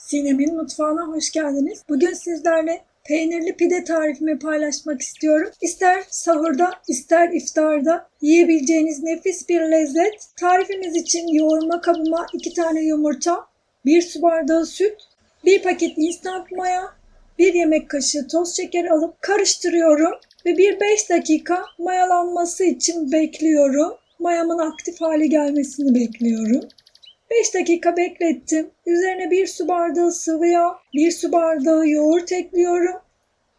Sinem'in mutfağına hoş geldiniz. Bugün sizlerle peynirli pide tarifimi paylaşmak istiyorum. İster sahurda, ister iftarda yiyebileceğiniz nefis bir lezzet. Tarifimiz için yoğurma kabıma 2 tane yumurta, 1 su bardağı süt, 1 paket instant maya, 1 yemek kaşığı toz şeker alıp karıştırıyorum ve bir 5 dakika mayalanması için bekliyorum. Mayamın aktif hale gelmesini bekliyorum. 5 dakika beklettim. Üzerine 1 su bardağı sıvı yağ, 1 su bardağı yoğurt ekliyorum.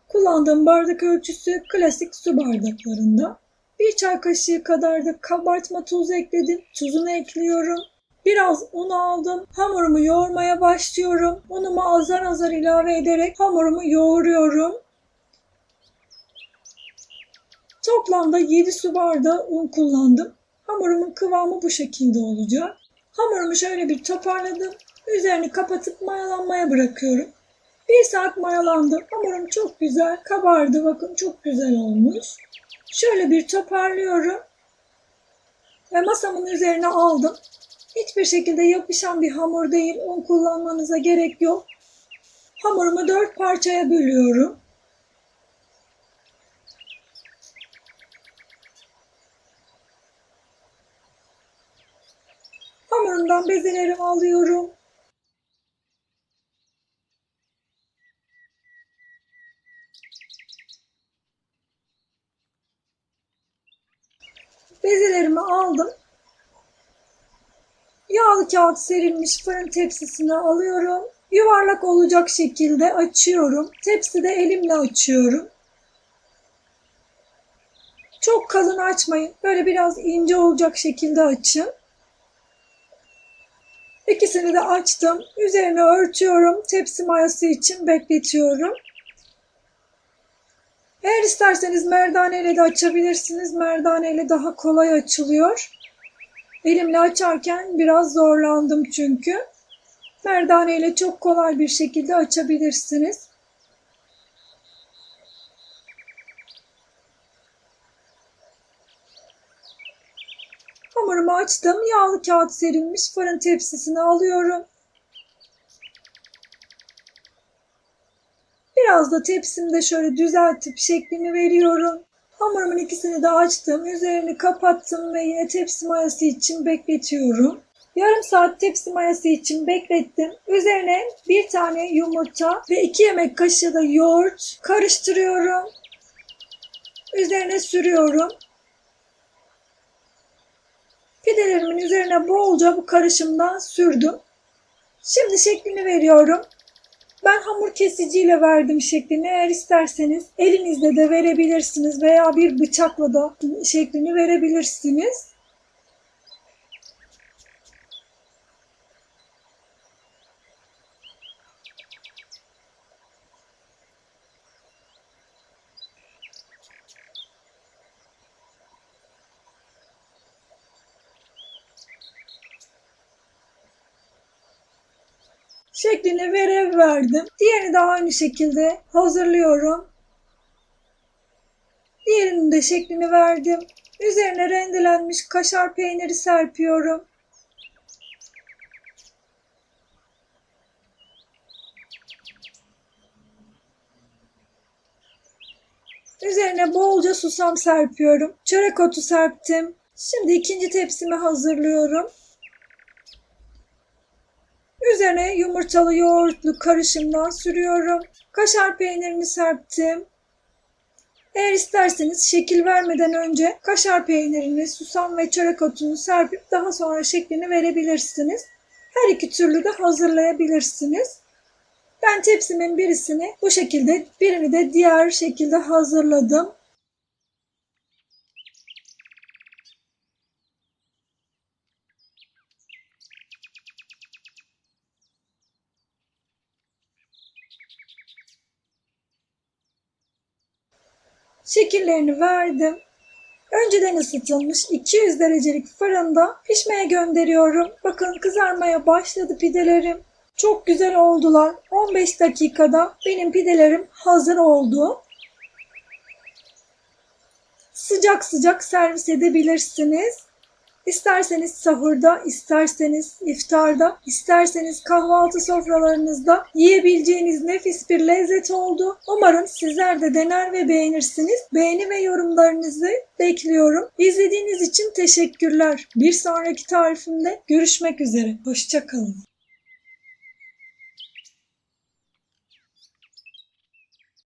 Kullandığım bardak ölçüsü klasik su bardaklarında. 1 çay kaşığı kadar da kabartma tozu ekledim. Tuzunu ekliyorum. Biraz un aldım. Hamurumu yoğurmaya başlıyorum. Unumu azar azar ilave ederek hamurumu yoğuruyorum. Toplamda 7 su bardağı un kullandım. Hamurumun kıvamı bu şekilde olacak. Hamurumu şöyle bir toparladım. Üzerini kapatıp mayalanmaya bırakıyorum. 1 saat mayalandı. Hamurum çok güzel kabardı. Bakın çok güzel olmuş. Şöyle bir toparlıyorum. Ve masamın üzerine aldım. Hiçbir şekilde yapışan bir hamur değil. Un kullanmanıza gerek yok. Hamurumu 4 parçaya bölüyorum. Hamurumdan bezelerimi alıyorum. Bezelerimi aldım. Yağlı kağıt serilmiş fırın tepsisine alıyorum. Yuvarlak olacak şekilde açıyorum. Tepside elimle açıyorum. Çok kalın açmayın. Böyle biraz ince olacak şekilde açın. İkisini de açtım. Üzerine örtüyorum. Tepsi mayası için bekletiyorum. Eğer isterseniz merdaneyle de açabilirsiniz. Merdaneyle daha kolay açılıyor. Elimle açarken biraz zorlandım çünkü. Merdaneyle çok kolay bir şekilde açabilirsiniz. Hamurumu açtım. Yağlı kağıt serilmiş fırın tepsisine alıyorum. Biraz da tepsimde şöyle düzeltip şeklini veriyorum. Hamurumun ikisini de açtım. Üzerini kapattım ve yine tepsi mayası için bekletiyorum. Yarım saat tepsi mayası için beklettim. Üzerine 1 tane yumurta ve 2 yemek kaşığı da yoğurt karıştırıyorum. Üzerine sürüyorum. Pidelerimin üzerine bolca bu karışımdan sürdüm. Şimdi şeklini veriyorum. Ben hamur kesiciyle verdim şeklini. Eğer isterseniz elinizle de verebilirsiniz veya bir bıçakla da şeklini verebilirsiniz. Şeklini verdim. Diğerini de aynı şekilde hazırlıyorum. Diğerinin de şeklini verdim. Üzerine rendelenmiş kaşar peyniri serpiyorum. Üzerine bolca susam serpiyorum. Çörek otu serptim. Şimdi ikinci tepsimi hazırlıyorum. Üzerine yumurtalı yoğurtlu karışımdan sürüyorum. Kaşar peynirini serptim. Eğer isterseniz şekil vermeden önce kaşar peynirini, susam ve çörek otunu serpip daha sonra şeklini verebilirsiniz. Her iki türlü de hazırlayabilirsiniz. Ben tepsimin birisini bu şekilde, birini de diğer şekilde hazırladım. Şekillerini verdim. Önceden ısıtılmış 200 derecelik fırında pişmeye gönderiyorum. Bakın kızarmaya başladı pidelerim. Çok güzel oldular. 15 dakikada benim pidelerim hazır oldu. Sıcak sıcak servis edebilirsiniz. İsterseniz sahurda, isterseniz iftarda, isterseniz kahvaltı sofralarınızda yiyebileceğiniz nefis bir lezzet oldu. Umarım sizler de dener ve beğenirsiniz. Beğeni ve yorumlarınızı bekliyorum. İzlediğiniz için teşekkürler. Bir sonraki tarifimde görüşmek üzere. Hoşça kalın.